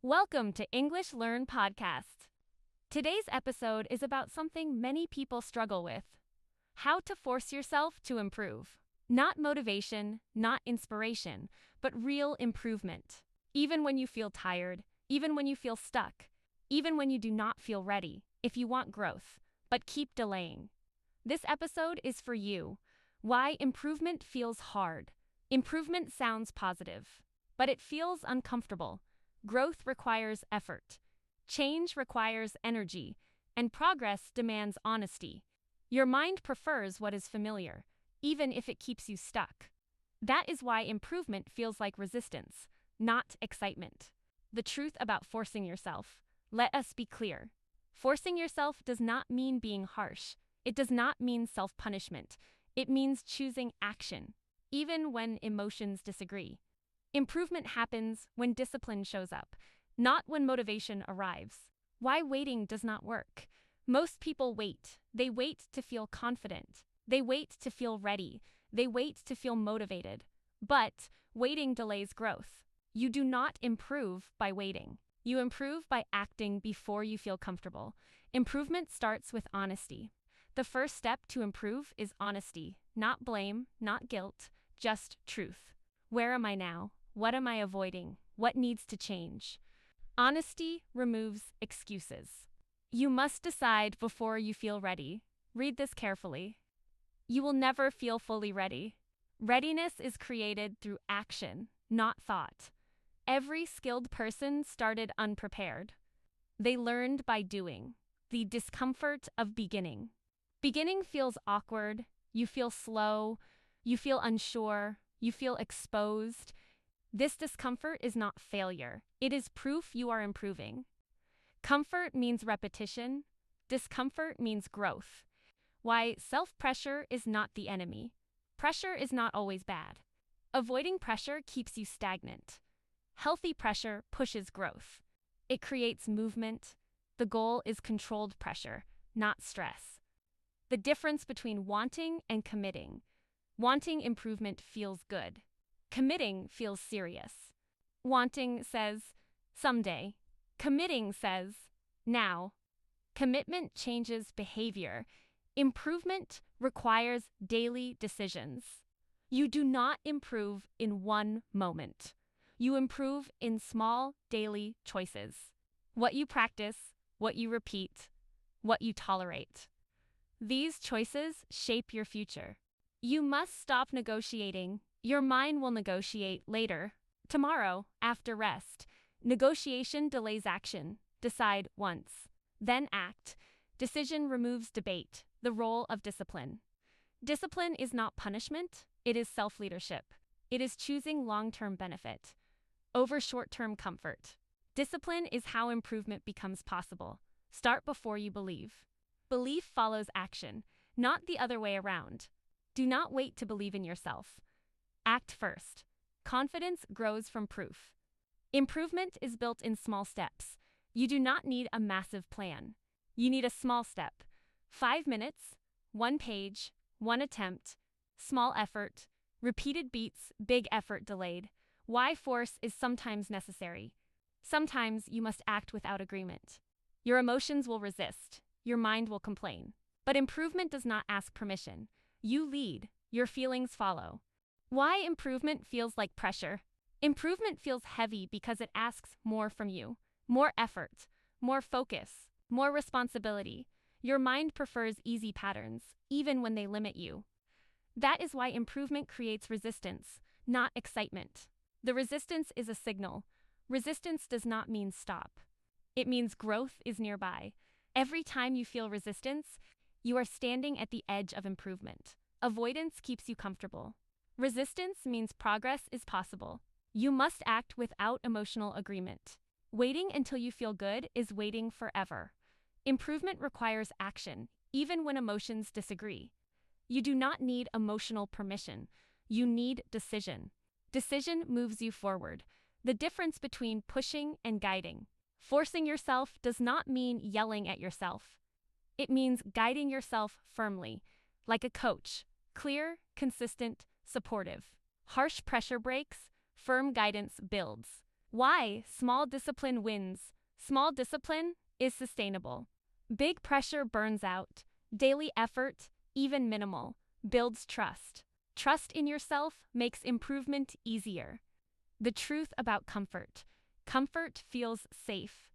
Welcome to English Learn Podcast. Today's episode is about something many people struggle with: how to force yourself to improve. Not motivation, not inspiration, but real improvement. Even when you feel tired, even when you feel stuck, even when you do not feel ready, if you want growth, but keep delaying. This episode is for you. Why improvement feels hard. Improvement sounds positive, but it feels uncomfortable. Growth requires effort. Change requires energy, and progress demands honesty. Your mind prefers what is familiar, even if it keeps you stuck. That is why improvement feels like resistance, not excitement. The truth about forcing yourself. Let us be clear. Forcing yourself does not mean being harsh. It does not mean self-punishment. It means choosing action, even when emotions disagree. Improvement happens when discipline shows up, not when motivation arrives. Why waiting does not work. Most people wait. They wait to feel confident. They wait to feel ready. They wait to feel motivated. But waiting delays growth. You do not improve by waiting. You improve by acting before you feel comfortable. Improvement starts with honesty. The first step to improve is honesty, not blame, not guilt, just truth. Where am I now? What am I avoiding? What needs to change? Honesty removes excuses. You must decide before you feel ready. Read this carefully. You will never feel fully ready. Readiness is created through action, not thought. Every skilled person started unprepared. They learned by doing. The discomfort of beginning. Beginning feels awkward. You feel slow. You feel unsure. You feel exposed. This discomfort is not failure. It is proof you are improving. Comfort means repetition. Discomfort means growth. Why self-pressure is not the enemy. Pressure is not always bad. Avoiding pressure keeps you stagnant. Healthy pressure pushes growth. It creates movement. The goal is controlled pressure, not stress. The difference between wanting and committing. Wanting improvement feels good. Committing feels serious. Wanting says, someday. Committing says, now. Commitment changes behavior. Improvement requires daily decisions. You do not improve in one moment. You improve in small daily choices. What you practice, what you repeat, what you tolerate. These choices shape your future. You must stop negotiating. Your mind will negotiate later, tomorrow, after rest. Negotiation delays action. Decide once. Then act. Decision removes debate, the role of discipline. Discipline is not punishment, it is self-leadership. It is choosing long-term benefit over short-term comfort. Discipline is how improvement becomes possible. Start before you believe. Belief follows action, not the other way around. Do not wait to believe in yourself. Act first. Confidence grows from proof. Improvement is built in small steps. You do not need a massive plan. You need a small step. 5 minutes, 1 page, 1 attempt, small effort, repeated beats, big effort delayed. Why force is sometimes necessary. Sometimes you must act without agreement. Your emotions will resist. Your mind will complain. But improvement does not ask permission. You lead. Your feelings follow. Why improvement feels like pressure? Improvement feels heavy because it asks more from you. More effort, more focus, more responsibility. Your mind prefers easy patterns, even when they limit you. That is why improvement creates resistance, not excitement. The resistance is a signal. Resistance does not mean stop. It means growth is nearby. Every time you feel resistance, you are standing at the edge of improvement. Avoidance keeps you comfortable. Resistance means progress is possible. You must act without emotional agreement. Waiting until you feel good is waiting forever. Improvement requires action, even when emotions disagree. You do not need emotional permission. You need decision. Decision moves you forward. The difference between pushing and guiding. Forcing yourself does not mean yelling at yourself. It means guiding yourself firmly, like a coach, clear, consistent, supportive. Harsh pressure breaks, firm guidance builds. Why small discipline wins? Small discipline is sustainable. Big pressure burns out. Daily effort, even minimal, builds trust. Trust in yourself makes improvement easier. The truth about comfort. Comfort feels safe,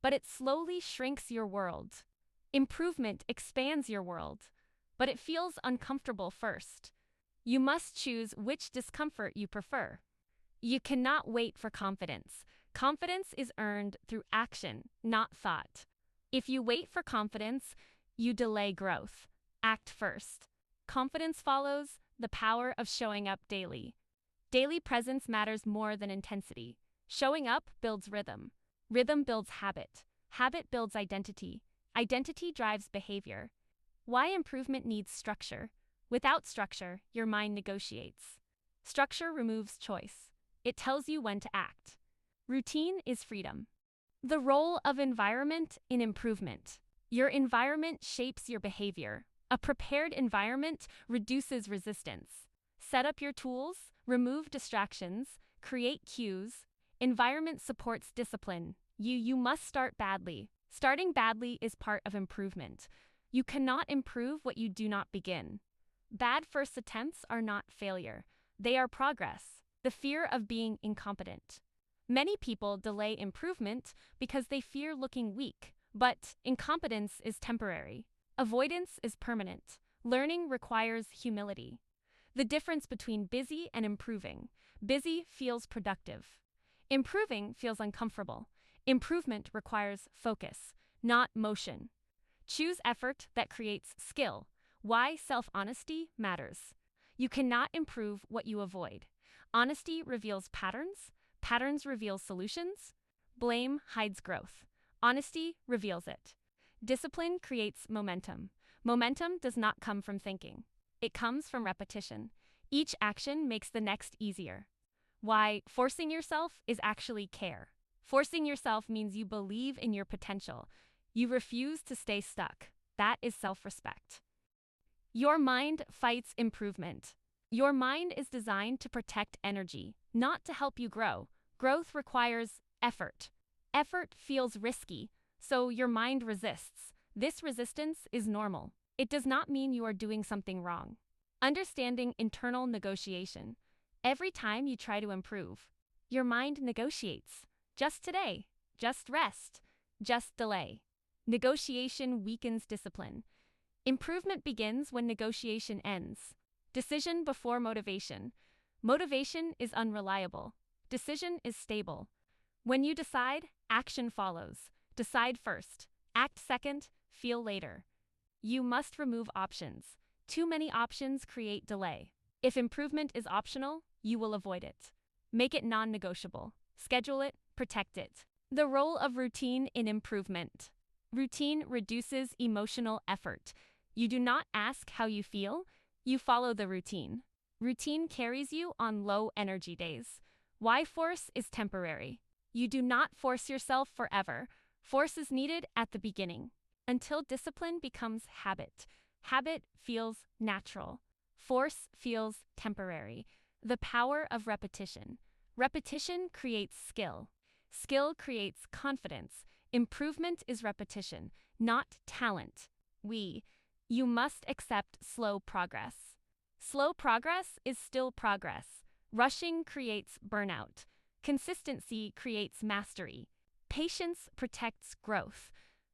but it slowly shrinks your world. Improvement expands your world, but it feels uncomfortable first. You must choose which discomfort you prefer. You cannot wait for confidence. Confidence is earned through action, not thought. If you wait for confidence, you delay growth. Act first. Confidence follows the power of showing up daily. Daily presence matters more than intensity. Showing up builds rhythm. Rhythm builds habit. Habit builds identity. Identity drives behavior. Why improvement needs structure. Without structure, your mind negotiates. Structure removes choice. It tells you when to act. Routine is freedom. The role of environment in improvement. Your environment shapes your behavior. A prepared environment reduces resistance. Set up your tools, remove distractions, create cues. Environment supports discipline. You must start badly. Starting badly is part of improvement. You cannot improve what you do not begin. Bad first attempts are not failure. They are progress. The fear of being incompetent. Many people delay improvement because they fear looking weak, but incompetence is temporary. Avoidance is permanent. Learning requires humility. The difference between busy and improving. Busy feels productive. Improving feels uncomfortable. Improvement requires focus, not motion. Choose effort that creates skill. Why self-honesty matters. You cannot improve what you avoid. Honesty reveals patterns. Patterns reveal solutions. Blame hides growth. Honesty reveals it. Discipline creates momentum. Momentum does not come from thinking. It comes from repetition. Each action makes the next easier. Why forcing yourself is actually care. Forcing yourself means you believe in your potential. You refuse to stay stuck. That is self-respect. Your mind fights improvement. Your mind is designed to protect energy, not to help you grow. Growth requires effort. Effort feels risky, so your mind resists. This resistance is normal. It does not mean you are doing something wrong. Understanding internal negotiation. Every time you try to improve, your mind negotiates. Just today, just rest, just delay. Negotiation weakens discipline. Improvement begins when negotiation ends. Decision before motivation. Motivation is unreliable. Decision is stable. When you decide, action follows. Decide first. Act second. Feel later. You must remove options. Too many options create delay. If improvement is optional, you will avoid it. Make it non-negotiable. Schedule it. Protect it. The role of routine in improvement. Routine reduces emotional effort. You do not ask how you feel. You follow the routine. Routine carries you on low energy days. Why force is temporary. You do not force yourself forever. Force is needed at the beginning. Until discipline becomes habit. Habit feels natural. Force feels temporary. The power of repetition. Repetition creates skill. Skill creates confidence. Improvement is repetition, not talent. You must accept slow progress. Slow progress is still progress. Rushing creates burnout. Consistency creates mastery. Patience protects growth.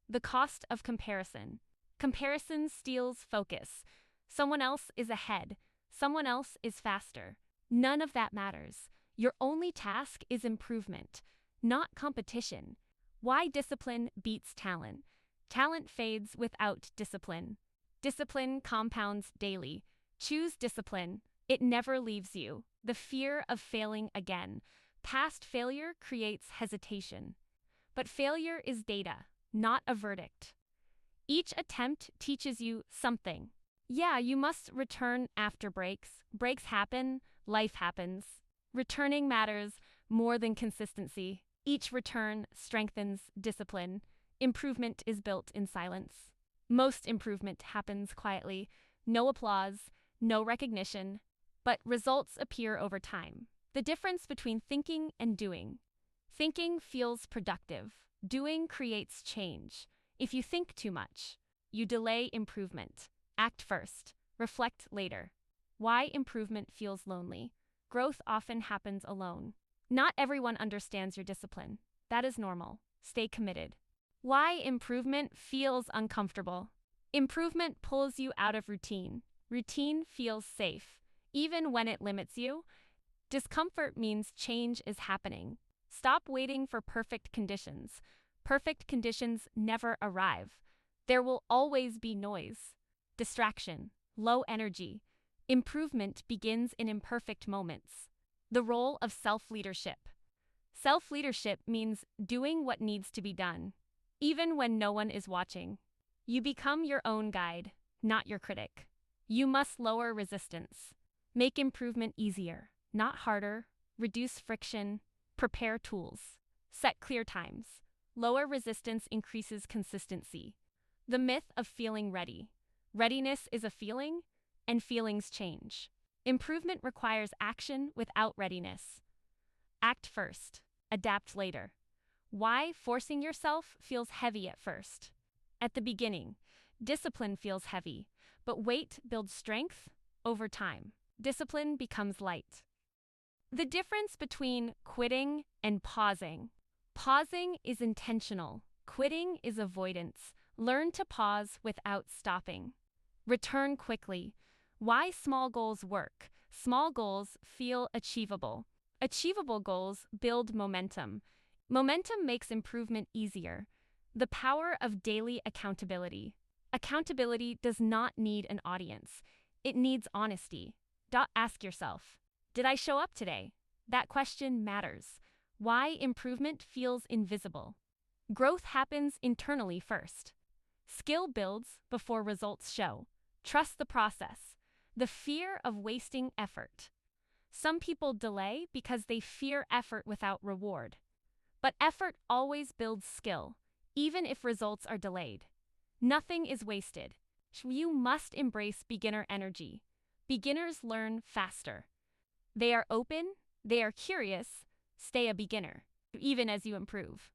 The cost of comparison. Comparison steals focus. Someone else is ahead. Someone else is faster. None of that matters. Your only task is improvement, not competition. Why discipline beats talent. Talent fades without discipline. Discipline compounds daily. Choose discipline. It never leaves you. The fear of failing again. Past failure creates hesitation. But failure is data, not a verdict. Each attempt teaches you something. Yeah, you must return after breaks. Breaks happen, life happens. Returning matters more than consistency. Each return strengthens discipline. Improvement is built in silence. Most improvement happens quietly. No applause, no recognition, but results appear over time. The difference between thinking and doing. Thinking feels productive. Doing creates change. If you think too much, you delay improvement. Act first, reflect later. Why improvement feels lonely. Growth often happens alone. Not everyone understands your discipline. That is normal. Stay committed. Why improvement feels uncomfortable. Improvement pulls you out of routine. Routine feels safe. Even when it limits you, discomfort means change is happening. Stop waiting for perfect conditions. Perfect conditions never arrive. There will always be noise, distraction, low energy. Improvement begins in imperfect moments. The role of self-leadership. Self-leadership means doing what needs to be done, even when no one is watching. You become your own guide, not your critic. You must lower resistance. Make improvement easier, not harder. Reduce friction. Prepare tools. Set clear times. Lower resistance increases consistency. The myth of feeling ready. Readiness is a feeling, and feelings change. Improvement requires action without readiness. Act first. Adapt later. Why forcing yourself feels heavy at first. At the beginning, discipline feels heavy, but weight builds strength over time. Discipline becomes light. The difference between quitting and pausing. Pausing is intentional. Quitting is avoidance. Learn to pause without stopping. Return quickly. Why small goals work. Small goals feel achievable. Achievable goals build momentum. Momentum makes improvement easier. The power of daily accountability. Accountability does not need an audience. It needs honesty. Ask yourself, did I show up today? That question matters. Why improvement feels invisible. Growth happens internally first. Skill builds before results show. Trust the process. The fear of wasting effort. Some people delay because they fear effort without reward. But effort always builds skill, even if results are delayed. Nothing is wasted. You must embrace beginner energy. Beginners learn faster. They are open, they are curious. Stay a beginner, even as you improve.